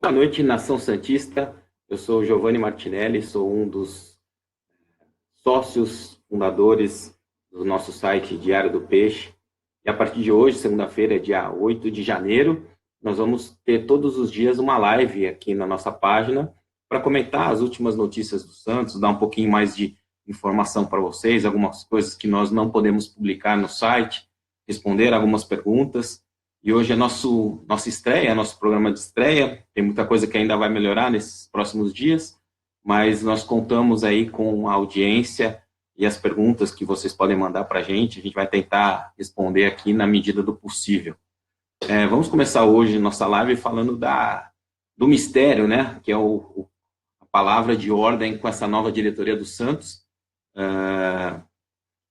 Boa noite, Nação Santista. Eu sou o Giovanni Martinelli, sou um dos sócios fundadores do nosso site Diário do Peixe. E a partir de hoje, segunda-feira, dia 8 de janeiro, nós vamos ter todos os dias uma live aqui na nossa página para comentar as últimas notícias do Santos, dar um pouquinho mais de informação para vocês, algumas coisas que nós não podemos publicar no site, responder algumas perguntas. E hoje é nossa estreia, nosso programa de estreia. Tem muita coisa que ainda vai melhorar nesses próximos dias, mas nós contamos aí com a audiência e as perguntas que vocês podem mandar para a gente vai tentar responder aqui na medida do possível. Vamos começar hoje nossa live falando do mistério, né, que é a palavra de ordem com essa nova diretoria do Santos.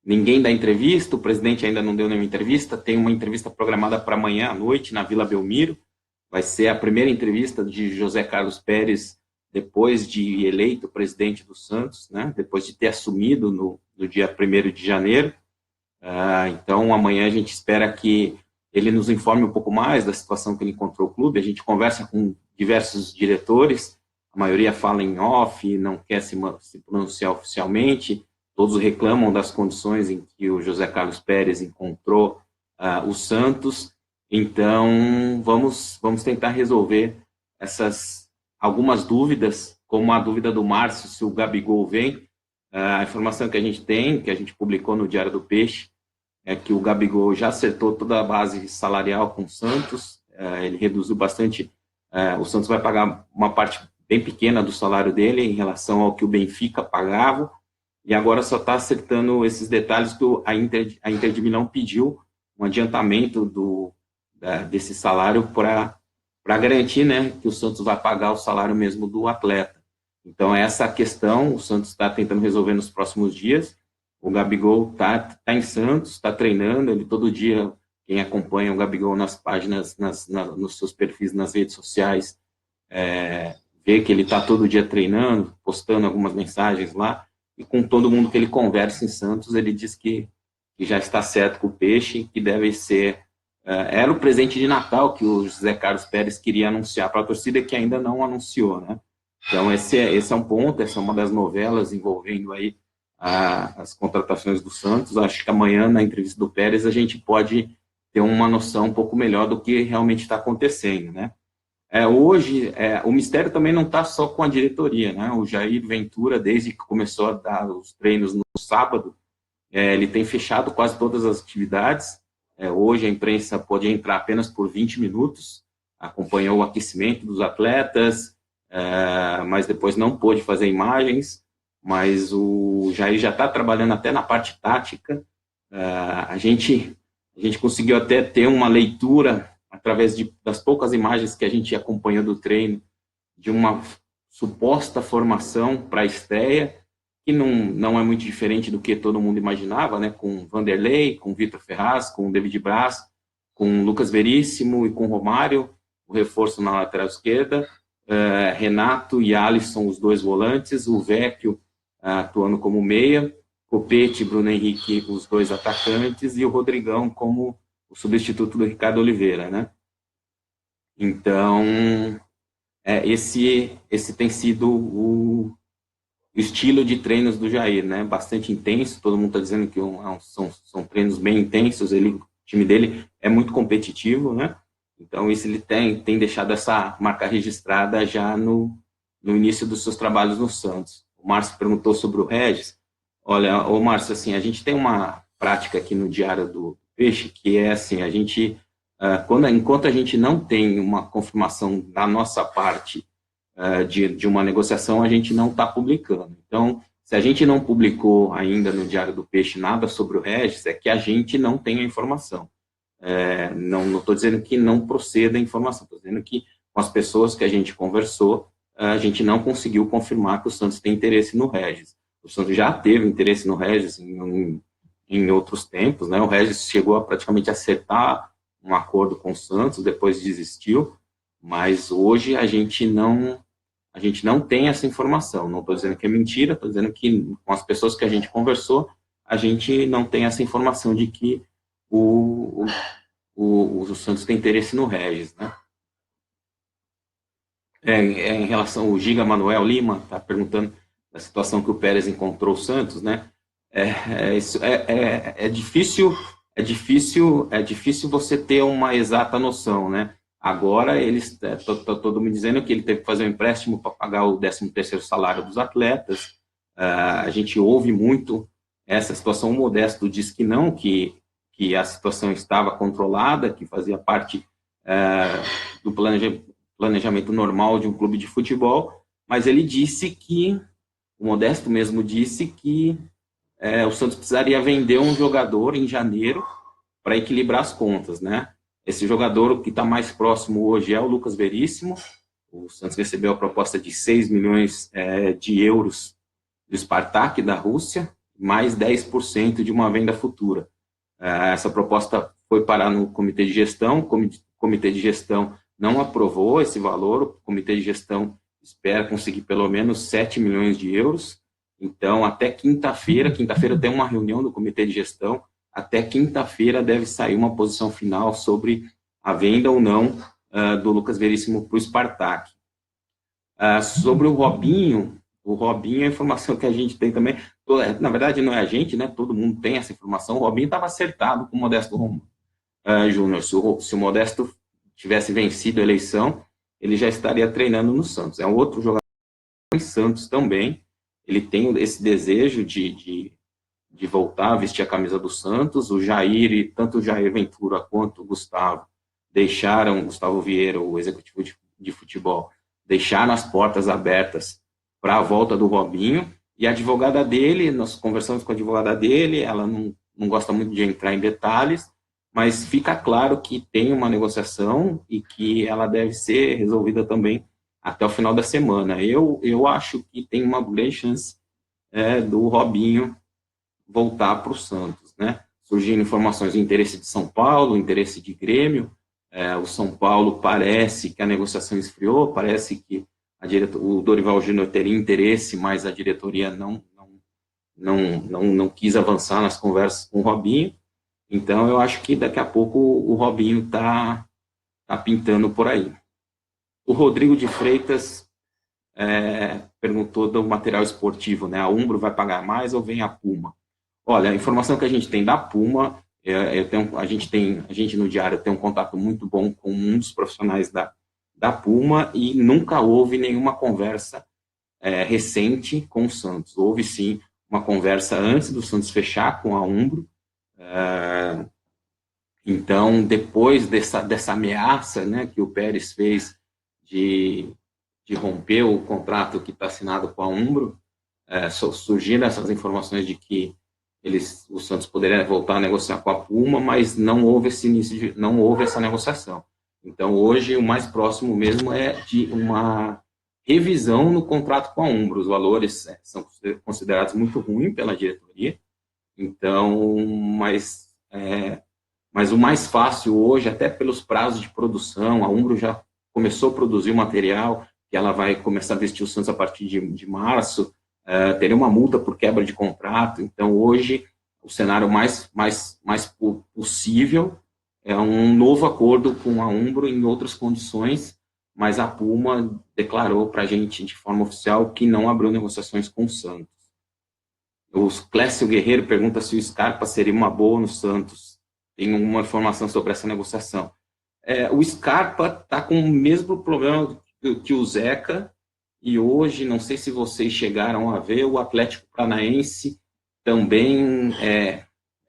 Ninguém dá entrevista, o presidente ainda não deu nenhuma entrevista, tem uma entrevista programada para amanhã à noite na Vila Belmiro, vai ser a primeira entrevista de José Carlos Pérez depois de eleito presidente do Santos, né? Depois de ter assumido no dia 1º de janeiro. Então, amanhã a gente espera que ele nos informe um pouco mais da situação que ele encontrou o clube. A gente conversa com diversos diretores, a maioria fala em off, não quer se pronunciar oficialmente, todos reclamam das condições em que o José Carlos Pérez encontrou o Santos. Então, vamos tentar resolver algumas dúvidas, como a dúvida do Márcio, se o Gabigol vem. A informação que a gente tem, que a gente publicou no Diário do Peixe, é que o Gabigol já acertou toda a base salarial com o Santos, ele reduziu bastante, o Santos vai pagar uma parte bem pequena do salário dele em relação ao que o Benfica pagava, e agora só está acertando esses detalhes que a Inter de Milão pediu um adiantamento desse salário para garantir, né, que o Santos vai pagar o salário mesmo do atleta. Então, essa questão o Santos está tentando resolver nos próximos dias. O Gabigol está em Santos, está treinando, ele todo dia, quem acompanha o Gabigol nas páginas, nos seus perfis nas redes sociais, vê que ele está todo dia treinando, postando algumas mensagens lá, e com todo mundo que ele conversa em Santos, ele diz que já está certo com o Peixe, que deve ser... era o presente de Natal que o José Carlos Pérez queria anunciar para a torcida, que ainda não anunciou, né? Então, esse é um ponto, essa é uma das novelas envolvendo aí as contratações do Santos. Acho que amanhã, na entrevista do Pérez, a gente pode ter uma noção um pouco melhor do que realmente está acontecendo, né? Hoje, o mistério também não está só com a diretoria, né? O Jair Ventura, desde que começou a dar os treinos no sábado, ele tem fechado quase todas as atividades. Hoje a imprensa pode entrar apenas por 20 minutos, acompanhou o aquecimento dos atletas, mas depois não pôde fazer imagens, mas o Jair já está trabalhando até na parte tática. A gente conseguiu até ter uma leitura através das poucas imagens que a gente acompanhou do treino, de uma suposta formação para a estreia, que não é muito diferente do que todo mundo imaginava, né? Com Vanderlei, com Vitor Ferraz, com David Braz, com Lucas Veríssimo e com Romário, o reforço na lateral esquerda, Renato e Alisson, os dois volantes, o Vecchio atuando como meia, Copete, Bruno Henrique, os dois atacantes, e o Rodrigão como o substituto do Ricardo Oliveira, né? Então, esse tem sido o estilo de treinos do Jair, né? Bastante intenso, todo mundo está dizendo que são treinos bem intensos, o time dele é muito competitivo, né? Então, isso ele tem deixado essa marca registrada já no início dos seus trabalhos no Santos. O Márcio perguntou sobre o Regis. Olha, Márcio, assim, a gente tem uma prática aqui no Diário do Peixe, que é assim, enquanto a gente não tem uma confirmação da nossa parte de uma negociação, a gente não está publicando. Então, se a gente não publicou ainda no Diário do Peixe nada sobre o Regis, é que a gente não tem a informação. Não estou dizendo que não proceda a informação, estou dizendo que com as pessoas que a gente conversou, a gente não conseguiu confirmar que o Santos tem interesse no Regis. O Santos já teve interesse no Regis em outros tempos, né? O Regis chegou a praticamente acertar um acordo com o Santos, depois desistiu, mas hoje a gente não tem essa informação. Não estou dizendo que é mentira, estou dizendo que com as pessoas que a gente conversou, a gente não tem essa informação de que o Santos tem interesse no Regis, né? Em relação ao Giga Manuel Lima, está perguntando da situação que o Pérez encontrou o Santos, né? É difícil, é difícil você ter uma exata noção, né? Agora eles, todo mundo dizendo que ele teve que fazer um empréstimo para pagar o 13º salário dos atletas. A gente ouve muito essa situação. O Modesto diz que não, que a situação estava controlada, que fazia parte do planejamento normal de um clube de futebol, mas ele disse que, o Modesto mesmo disse que o Santos precisaria vender um jogador em janeiro para equilibrar as contas, né? Esse jogador que está mais próximo hoje é o Lucas Veríssimo. O Santos recebeu a proposta de 6 milhões de euros do Spartak da Rússia, mais 10% de uma venda futura. Essa proposta foi parar no comitê de gestão, o comitê de gestão não aprovou esse valor, o comitê de gestão espera conseguir pelo menos 7 milhões de euros. Então, até quinta-feira tem uma reunião do comitê de gestão, até quinta-feira deve sair uma posição final sobre a venda ou não do Lucas Veríssimo para o Spartak. Sobre o Robinho, a informação que a gente tem também, na verdade não é a gente, né? Todo mundo tem essa informação. O Robinho estava acertado com o Modesto Júnior. Se o Modesto tivesse vencido a eleição, ele já estaria treinando no Santos. É um outro jogador em Santos também. Ele tem esse desejo de voltar a vestir a camisa do Santos. O Jair, tanto o Jair Ventura quanto o Gustavo Vieira, o executivo de futebol, deixaram as portas abertas para a volta do Robinho. E a advogada dele, nós conversamos com a advogada dele, ela não gosta muito de entrar em detalhes, mas fica claro que tem uma negociação e que ela deve ser resolvida também até o final da semana. Eu acho que tem uma grande chance do Robinho voltar para o Santos, né? Surgindo informações do interesse de São Paulo, interesse de Grêmio. O São Paulo parece que a negociação esfriou, parece que o Dorival Júnior teria interesse, mas a diretoria não quis avançar nas conversas com o Robinho. Então, eu acho que daqui a pouco o Robinho tá pintando por aí. O Rodrigo de Freitas perguntou do material esportivo, né? A Umbro vai pagar mais ou vem a Puma? Olha, a informação que a gente tem da Puma, a gente no Diário tem um contato muito bom com um dos profissionais da Puma e nunca houve nenhuma conversa recente com o Santos. Houve, sim, uma conversa antes do Santos fechar com a Umbro. Então, depois dessa ameaça, né, que o Pérez fez de romper o contrato que está assinado com a Umbro, surgiram essas informações de que o Santos poderia voltar a negociar com a Puma, mas não houve não houve essa negociação. Então, hoje, o mais próximo mesmo é de uma revisão no contrato com a Umbro. Os valores são considerados muito ruins pela diretoria. Então, mas o mais fácil hoje, até pelos prazos de produção, a Umbro já começou a produzir o material, que ela vai começar a vestir o Santos a partir de março, teria uma multa por quebra de contrato. Então, hoje, o cenário mais possível é um novo acordo com a Umbro em outras condições, mas a Puma declarou para a gente de forma oficial que não abriu negociações com o Santos. O Clécio Guerreiro pergunta se o Scarpa seria uma boa no Santos. Tem uma informação sobre essa negociação. O Scarpa está com o mesmo problema que o Zeca, e hoje, não sei se vocês chegaram a ver, o Atlético Paranaense também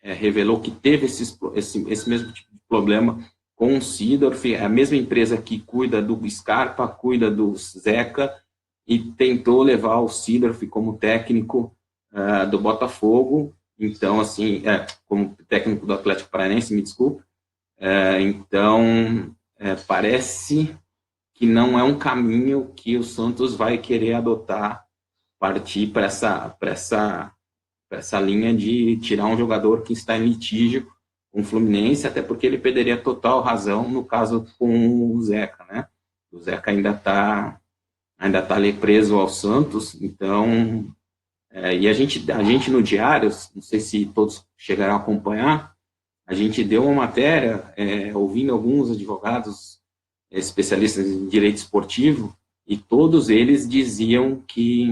revelou que teve esse mesmo tipo de problema com o Seedorf, a mesma empresa que cuida do Scarpa, cuida do Zeca, e tentou levar o Seedorf como técnico do Botafogo. Então, assim, como técnico do Atlético Paranaense, me desculpe. Então, parece que não é um caminho que o Santos vai querer adotar, partir para essa linha de tirar um jogador que está em litígio com o Fluminense, até porque ele perderia total razão no caso com o Zeca, né? O Zeca ainda está ali preso ao Santos. Então, e a gente no Diário, não sei se todos chegaram a acompanhar, a gente deu uma matéria ouvindo alguns advogados especialistas em direito esportivo, e todos eles diziam que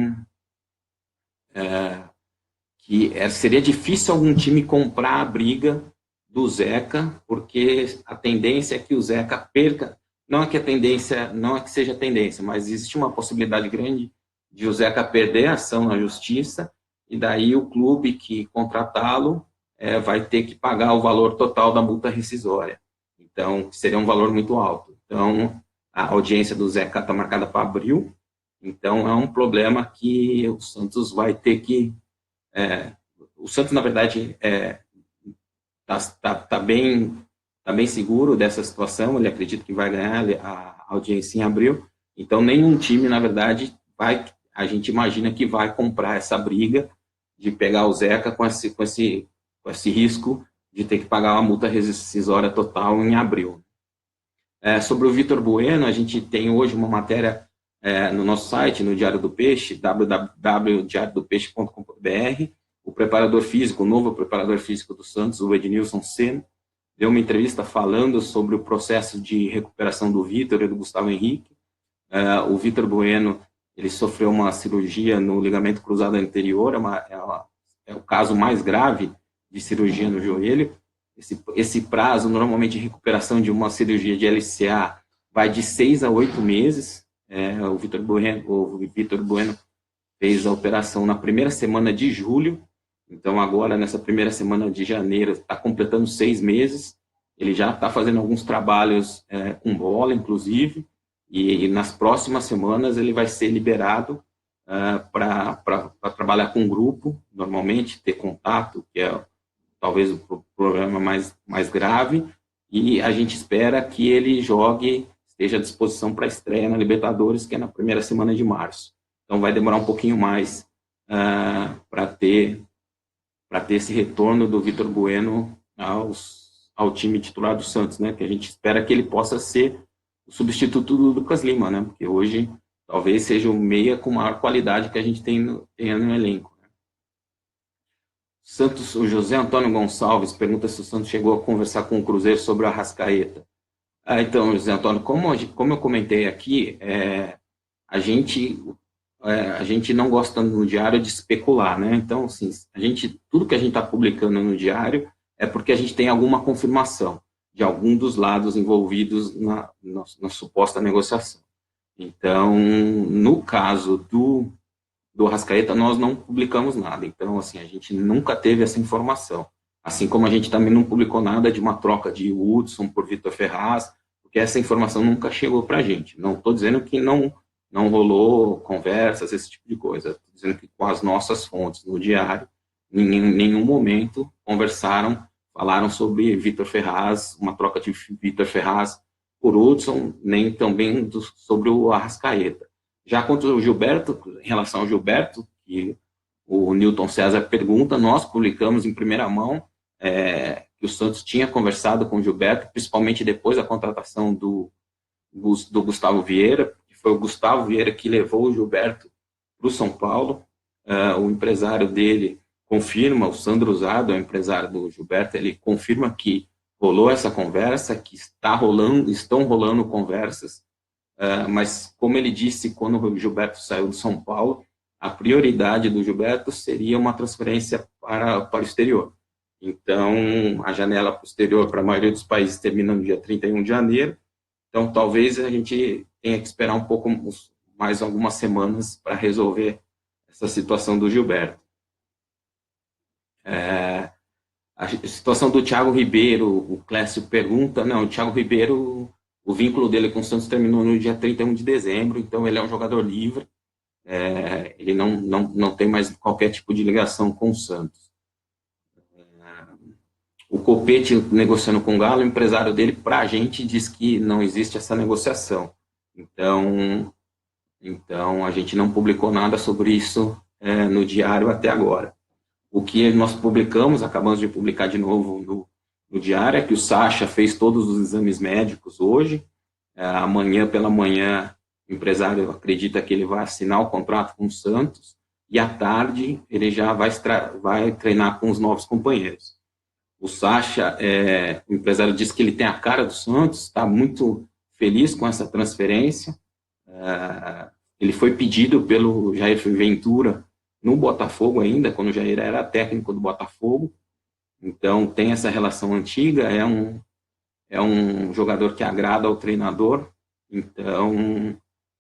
seria difícil algum time comprar a briga do Zeca, porque a tendência é que o Zeca perca. Não é que a tendência, não é que seja a tendência, mas existe uma possibilidade grande de o Zeca perder a ação na justiça, e daí o clube que contratá-lo vai ter que pagar o valor total da multa rescisória. Então, seria um valor muito alto. Então, a audiência do Zeca está marcada para abril, então é um problema que o Santos vai ter que... o Santos, na verdade, tá bem seguro dessa situação, ele acredita que vai ganhar a audiência em abril, então nenhum time, na verdade, a gente imagina que vai comprar essa briga de pegar o Zeca com esse risco de ter que pagar uma multa rescisória total em abril. Sobre o Vitor Bueno, a gente tem hoje uma matéria no nosso site, no Diário do Peixe, www.diariodopeixe.com.br. O preparador físico, o novo preparador físico do Santos, o Ednilson Senna, deu uma entrevista falando sobre o processo de recuperação do Vitor e do Gustavo Henrique. O Vitor Bueno, ele sofreu uma cirurgia no ligamento cruzado anterior, é o caso mais grave de cirurgia no joelho. Esse prazo, normalmente, de recuperação de uma cirurgia de LCA vai de 6 a 8 meses. O Vitor Bueno fez a operação na primeira semana de julho, então agora, nessa primeira semana de janeiro, está completando 6 meses. Ele já está fazendo alguns trabalhos com bola, inclusive, e nas próximas semanas ele vai ser liberado para trabalhar com grupo, normalmente, ter contato, que é talvez o problema mais grave, e a gente espera que ele esteja à disposição para a estreia na Libertadores, que é na primeira semana de março. Então vai demorar um pouquinho mais para ter esse retorno do Vitor Bueno ao time titular do Santos, né? Que a gente espera que ele possa ser o substituto do Lucas Lima, né? Porque hoje talvez seja o meia com maior qualidade que a gente tenha no elenco. Santos, o José Antônio Gonçalves pergunta se o Santos chegou a conversar com o Cruzeiro sobre o Arrascaeta. Então, José Antônio, como eu comentei aqui, a gente não gosta no diário de especular, né? Então, assim, tudo que a gente está publicando no diário é porque a gente tem alguma confirmação de algum dos lados envolvidos na suposta negociação. Então, no caso do Arrascaeta, nós não publicamos nada. Então, assim, a gente nunca teve essa informação. Assim como a gente também não publicou nada de uma troca de Hudson por Vitor Ferraz, porque essa informação nunca chegou para a gente. Não estou dizendo que não rolou conversas, esse tipo de coisa. Estou dizendo que com as nossas fontes no diário, em nenhum momento falaram sobre Vitor Ferraz, uma troca de Vitor Ferraz por Hudson, nem também sobre o Arrascaeta. Já quanto ao Gilberto, em relação ao Gilberto, que o Newton César pergunta, nós publicamos em primeira mão que o Santos tinha conversado com o Gilberto, principalmente depois da contratação do Gustavo Vieira, que foi o Gustavo Vieira que levou o Gilberto para o São Paulo. O empresário dele confirma, o Sandro Usado, o empresário do Gilberto, ele confirma que rolou essa conversa, que estão rolando conversas, mas, como ele disse, quando o Gilberto saiu do São Paulo, a prioridade do Gilberto seria uma transferência para o exterior. Então, a janela para o exterior, para a maioria dos países, termina no dia 31 de janeiro. Então, talvez a gente tenha que esperar um pouco mais algumas semanas para resolver essa situação do Gilberto. A situação do Thiago Ribeiro, o Clécio pergunta, não, o Thiago Ribeiro, o vínculo dele com o Santos terminou no dia 31 de dezembro, então ele é um jogador livre, ele não tem mais qualquer tipo de ligação com o Santos. O Copete negociando com o Galo, o empresário dele, para a gente, diz que não existe essa negociação. Então a gente não publicou nada sobre isso no diário até agora. O que nós publicamos, acabamos de publicar de novo no diário, é que o Sacha fez todos os exames médicos hoje. Amanhã pela manhã, o empresário acredita que ele vai assinar o contrato com o Santos, e à tarde ele já vai treinar com os novos companheiros. O Sacha, o empresário diz que ele tem a cara do Santos, está muito feliz com essa transferência, Ele foi pedido pelo Jair Ventura no Botafogo ainda, quando o Jair era técnico do Botafogo. Então, tem essa relação antiga, é um jogador que agrada ao treinador. Então,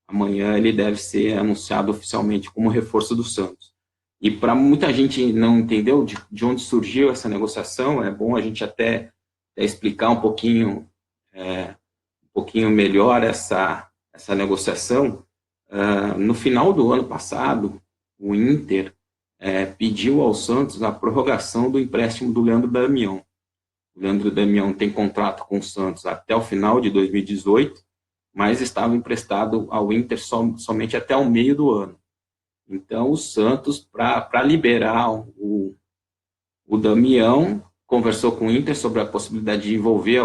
amanhã ele deve ser anunciado oficialmente como reforço do Santos. E para muita gente não entendeu de onde surgiu essa negociação, é bom a gente até explicar um pouquinho melhor essa negociação. No final do ano passado, o Inter pediu ao Santos a prorrogação do empréstimo do Leandro Damião. O Leandro Damião tem contrato com o Santos até o final de 2018, mas estava emprestado ao Inter somente até o meio do ano. Então, o Santos, para liberar o Damião, conversou com o Inter sobre a possibilidade de envolver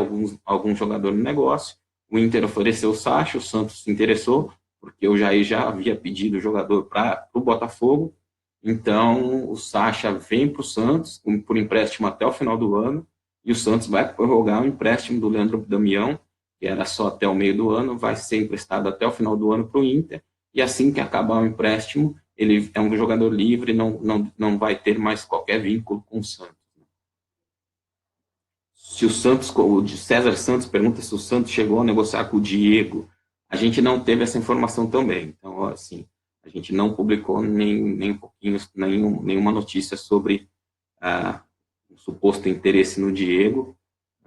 algum jogador no negócio. O Inter ofereceu o Sacha, o Santos se interessou, porque o Jair já havia pedido o jogador para o Botafogo. Então, o Sacha vem para o Santos por empréstimo até o final do ano, e o Santos vai prorrogar o empréstimo do Leandro Damião, que era só até o meio do ano, vai ser emprestado até o final do ano para o Inter, e assim que acabar o empréstimo, ele é um jogador livre, não vai ter mais qualquer vínculo com o Santos. Se o Santos, o César Santos pergunta se o Santos chegou a negociar com o Diego, a gente não teve essa informação também. Então, assim, a gente não publicou nenhuma notícia sobre o suposto interesse no Diego.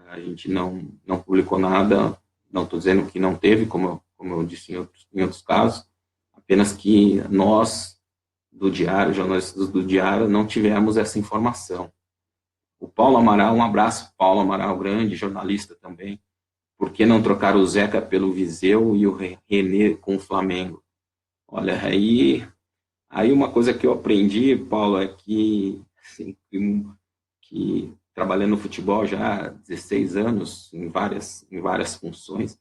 A gente não publicou nada, não estou dizendo que não teve, como eu disse em outros casos, apenas que nós, do Diário, jornalistas do Diário, não tivemos essa informação. O Paulo Amaral, um abraço, Paulo Amaral, grande jornalista também. Por que não trocar o Zeca pelo Viseu e o René com o Flamengo? Olha, aí uma coisa que eu aprendi, Paulo, é que, assim, que trabalhando no futebol já há 16 anos, em várias funções,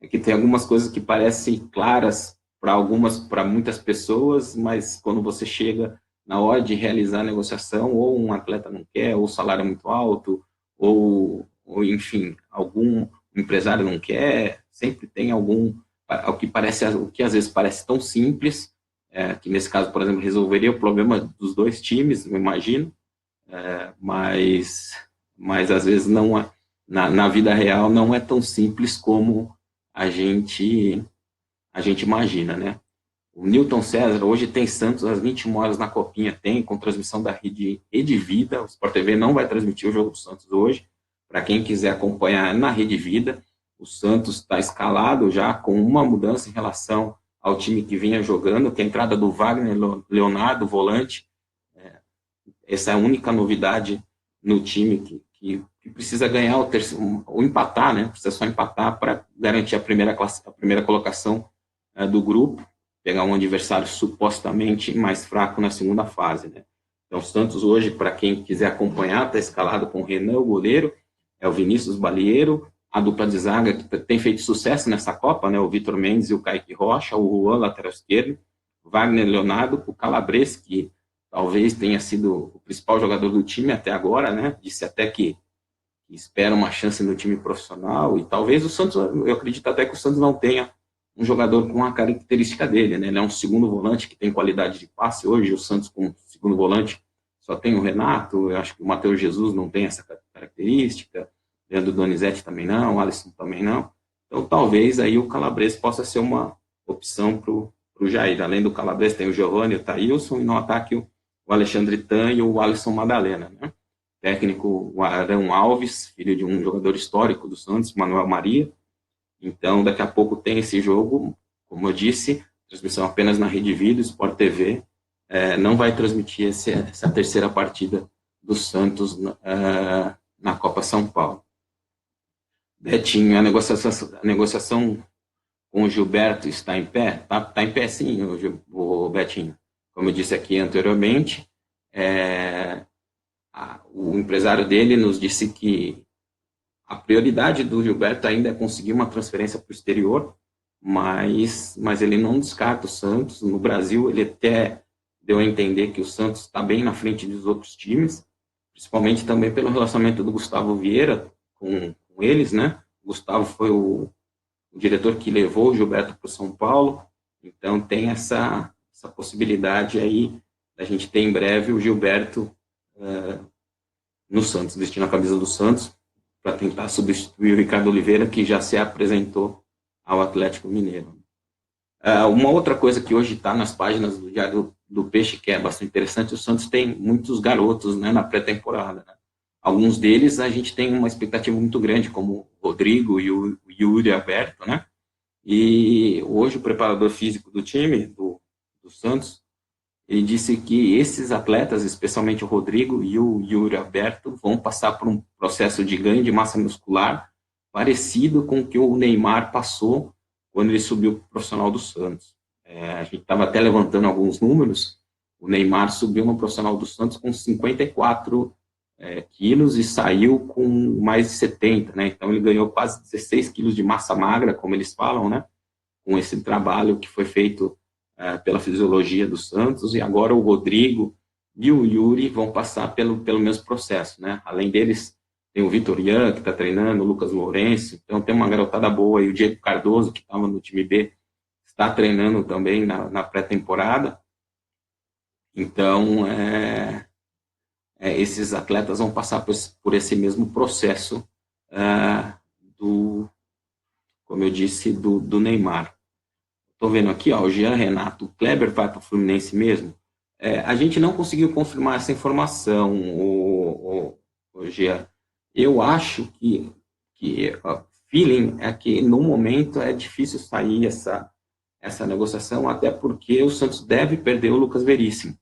é que tem algumas coisas que parecem claras para muitas pessoas, mas quando você chega na hora de realizar a negociação, ou um atleta não quer, ou o salário é muito alto, ou enfim, algum empresário não quer, sempre tem o que às vezes parece tão simples, que nesse caso, por exemplo, resolveria o problema dos dois times, eu imagino, mas às vezes não é, na vida real não é tão simples como a gente imagina, né? O Newton César, hoje tem Santos às 21 horas na Copinha, com transmissão da Rede Vida, o Sport TV não vai transmitir o jogo do Santos hoje, para quem quiser acompanhar na Rede Vida. O Santos está escalado já com uma mudança em relação ao time que vinha jogando, que é a entrada do Wagner Leonardo, volante. Essa é a única novidade no time que precisa ganhar ou empatar, né? Precisa só empatar para garantir a primeira colocação do grupo, pegar um adversário supostamente mais fraco na segunda fase, né? Então, o Santos hoje, para quem quiser acompanhar, está escalado com o Renan, o goleiro, o Vinícius Balieiro, a dupla de zaga que tem feito sucesso nessa Copa, né? O Vitor Mendes e o Kaique Rocha, o Juan, lateral esquerdo, Wagner Leonardo, o Calabres, que talvez tenha sido o principal jogador do time até agora, né? Disse até que espera uma chance no time profissional, e talvez o Santos, eu acredito até que o Santos não tenha um jogador com a característica dele, né? Ele é um segundo volante que tem qualidade de passe. Hoje o Santos com segundo volante só tem o Renato, eu acho que o Matheus Jesus não tem essa característica, o Leandro Donizete também não, o Alisson também não. Então talvez aí o Calabres possa ser uma opção para o Jair. Além do Calabres tem o Giovanni, o Thailson, e no ataque o Alexandre Tan e o Alisson Madalena, né? Técnico o Arão Alves, filho de um jogador histórico do Santos, Manuel Maria. Então, daqui a pouco tem esse jogo, como eu disse, transmissão apenas na Rede Vida, Sport TV, não vai transmitir essa terceira partida do Santos na Copa São Paulo. Betinho, a negociação com o Gilberto está em pé? Está em pé sim, o Betinho. Como eu disse aqui anteriormente, o empresário dele nos disse que a prioridade do Gilberto ainda é conseguir uma transferência para o exterior, mas ele não descarta o Santos. No Brasil, ele até deu a entender que o Santos está bem na frente dos outros times, principalmente também pelo relacionamento do Gustavo Vieira com eles, né? O Gustavo foi o diretor que levou o Gilberto para o São Paulo, Então, tem essa possibilidade aí da gente ter em breve o Gilberto no Santos, vestindo a camisa do Santos, para tentar substituir o Ricardo Oliveira, que já se apresentou ao Atlético Mineiro. Uma outra coisa que hoje está nas páginas do Diário do Peixe, que é bastante interessante, o Santos tem muitos garotos, né, na pré-temporada. Né? Alguns deles a gente tem uma expectativa muito grande, como o Rodrigo e o Yuri Alberto, né? E hoje o preparador físico do time, do Santos, ele disse que esses atletas, especialmente o Rodrigo e o Yuri Alberto, vão passar por um processo de ganho de massa muscular parecido com o que o Neymar passou quando ele subiu para o profissional do Santos. A gente estava até levantando alguns números, o Neymar subiu no profissional do Santos com 54 quilos e saiu com mais de 70, né? Então ele ganhou quase 16 quilos de massa magra, como eles falam, né? Com esse trabalho que foi feito pela fisiologia do Santos, e agora o Rodrigo e o Yuri vão passar pelo mesmo processo, né? Além deles, tem o Vitor Ian, que está treinando, o Lucas Lourenço, então tem uma garotada boa, e o Diego Cardoso, que estava no time B, está treinando também na pré-temporada. Então, esses atletas vão passar por esse mesmo processo como eu disse, do Neymar. Estou vendo aqui, ó, o Jean Renato, o Kleber vai para o Fluminense mesmo? A gente não conseguiu confirmar essa informação, o Jean. Eu acho que feeling é que no momento é difícil sair essa negociação, até porque o Santos deve perder o Lucas Veríssimo.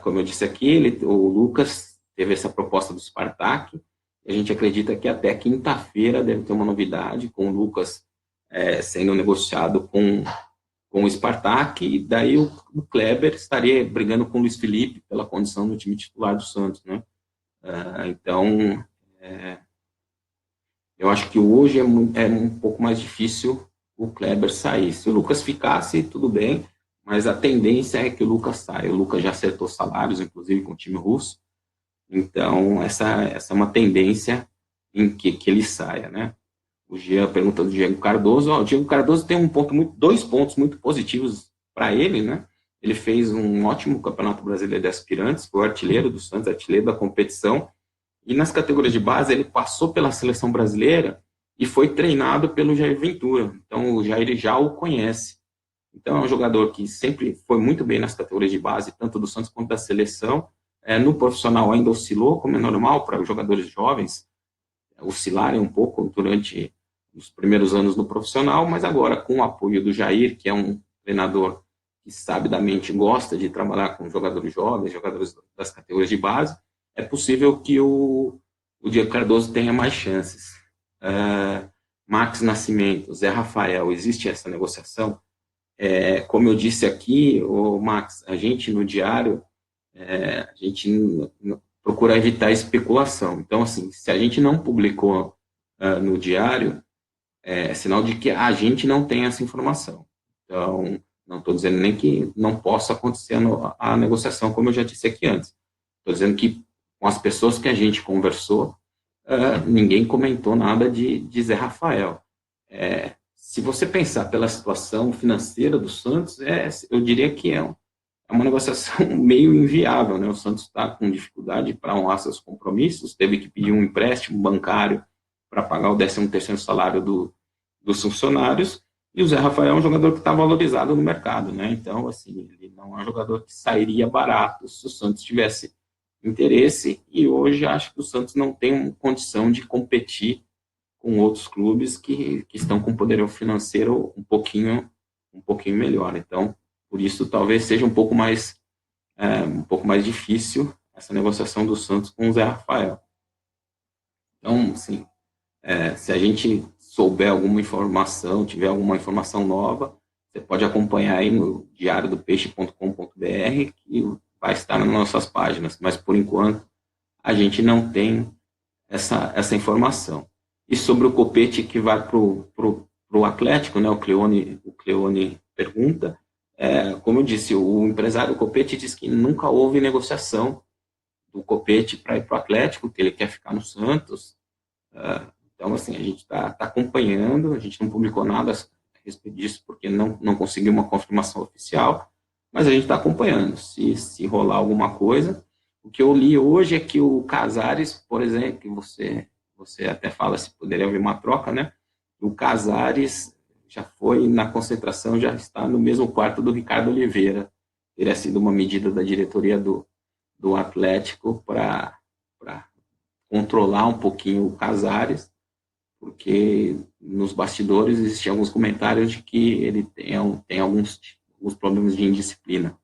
Como eu disse aqui, o Lucas teve essa proposta do Spartak, e a gente acredita que até quinta-feira deve ter uma novidade com o Lucas sendo negociado com o Spartak, e daí o Kleber estaria brigando com o Luiz Felipe pela condição do time titular do Santos, né? Então, eu acho que hoje é um pouco mais difícil o Kleber sair. Se o Lucas ficasse, tudo bem, mas a tendência é que o Lucas saia. O Lucas já acertou salários, inclusive, com o time russo, então essa é uma tendência em que ele saia, né? O Jean pergunta do Diego Cardoso. O Diego Cardoso tem dois pontos muito positivos para ele, né? Ele fez um ótimo Campeonato Brasileiro de Aspirantes, foi o artilheiro do Santos, artilheiro da competição, e nas categorias de base ele passou pela seleção brasileira e foi treinado pelo Jair Ventura. Então o Jair já o conhece. Então é um jogador que sempre foi muito bem nas categorias de base, tanto do Santos quanto da seleção. No profissional ainda oscilou, como é normal para os jogadores jovens oscilarem um pouco durante os primeiros anos no profissional, mas agora com o apoio do Jair, que é um treinador que sabidamente gosta de trabalhar com jogadores jovens, jogadores das categorias de base, é possível que o Diego Cardoso tenha mais chances. Max Nascimento, Zé Rafael, existe essa negociação? Como eu disse aqui, Max, a gente no diário, a gente procura evitar especulação. Então, assim, se a gente não publicou no diário, é sinal de que a gente não tem essa informação. Então, não estou dizendo nem que não possa acontecer a negociação, como eu já disse aqui antes. Estou dizendo que com as pessoas que a gente conversou, ninguém comentou nada de Zé Rafael. Se você pensar pela situação financeira do Santos, eu diria que é uma negociação meio inviável, né? O Santos está com dificuldade para honrar seus compromissos, teve que pedir um empréstimo bancário para pagar o 13º salário dos funcionários, e o Zé Rafael é um jogador que está valorizado no mercado, né? Então, assim, ele não é um jogador que sairia barato se o Santos tivesse interesse, e hoje acho que o Santos não tem condição de competir com outros clubes que estão com poderio financeiro um pouquinho melhor. Então, por isso, talvez seja um pouco mais difícil essa negociação do Santos com o Zé Rafael. Então, assim, se a gente souber alguma informação, tiver alguma informação nova, você pode acompanhar aí no diariodopeixe.com.br, que vai estar nas nossas páginas. Mas, por enquanto, a gente não tem essa informação. E sobre o Copete que vai para o Atlético, né, o Cleone pergunta, como eu disse, o empresário Copete diz que nunca houve negociação do Copete para ir para o Atlético, que ele quer ficar no Santos. Então, assim, a gente está acompanhando, a gente não publicou nada respeito disso, porque não consegui uma confirmação oficial, mas a gente está acompanhando. Se rolar alguma coisa, o que eu li hoje é que o Casares, por exemplo, que você até fala se poderia haver uma troca, né? O Casares já foi na concentração, já está no mesmo quarto do Ricardo Oliveira. Teria sido uma medida da diretoria do Atlético para controlar um pouquinho o Casares, porque nos bastidores existiam alguns comentários de que ele tem alguns problemas de indisciplina.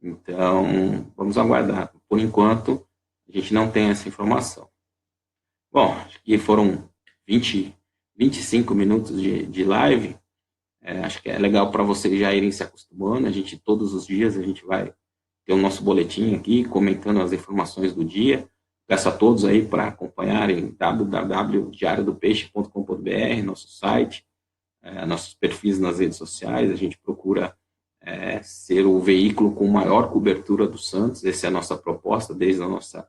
Então, vamos aguardar. Por enquanto, a gente não tem essa informação. Bom, acho que foram 25 minutos de live. Acho que é legal para vocês já irem se acostumando. Todos os dias, a gente vai ter o nosso boletim aqui, comentando as informações do dia. Peço a todos aí para acompanharem www.diariodopeixe.com.br, nosso site, nossos perfis nas redes sociais. A gente procura ser o veículo com maior cobertura do Santos. Essa é a nossa proposta desde a nossa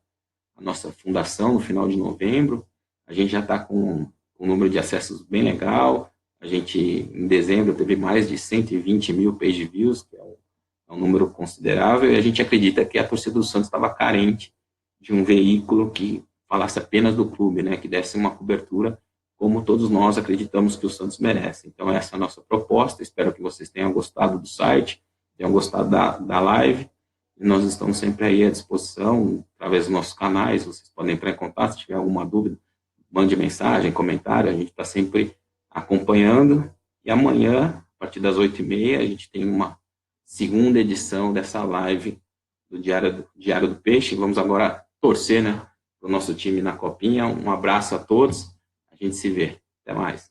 fundação, no final de novembro. A gente já está com um número de acessos bem legal. A gente, em dezembro, teve mais de 120 mil page views, que é um número considerável, e a gente acredita que a torcida do Santos estava carente de um veículo que falasse apenas do clube, né, que desse uma cobertura como todos nós acreditamos que o Santos merece. Então, essa é a nossa proposta. Espero que vocês tenham gostado do site, tenham gostado da live. E nós estamos sempre aí à disposição, através dos nossos canais. Vocês podem entrar em contato se tiver alguma dúvida, mande mensagem, comentário. A gente está sempre acompanhando. E amanhã, a partir das 8h30, a gente tem uma segunda edição dessa live do Diário do Peixe. Vamos agora torcer, né, para o nosso time na Copinha. Um abraço a todos. A gente se vê. Até mais.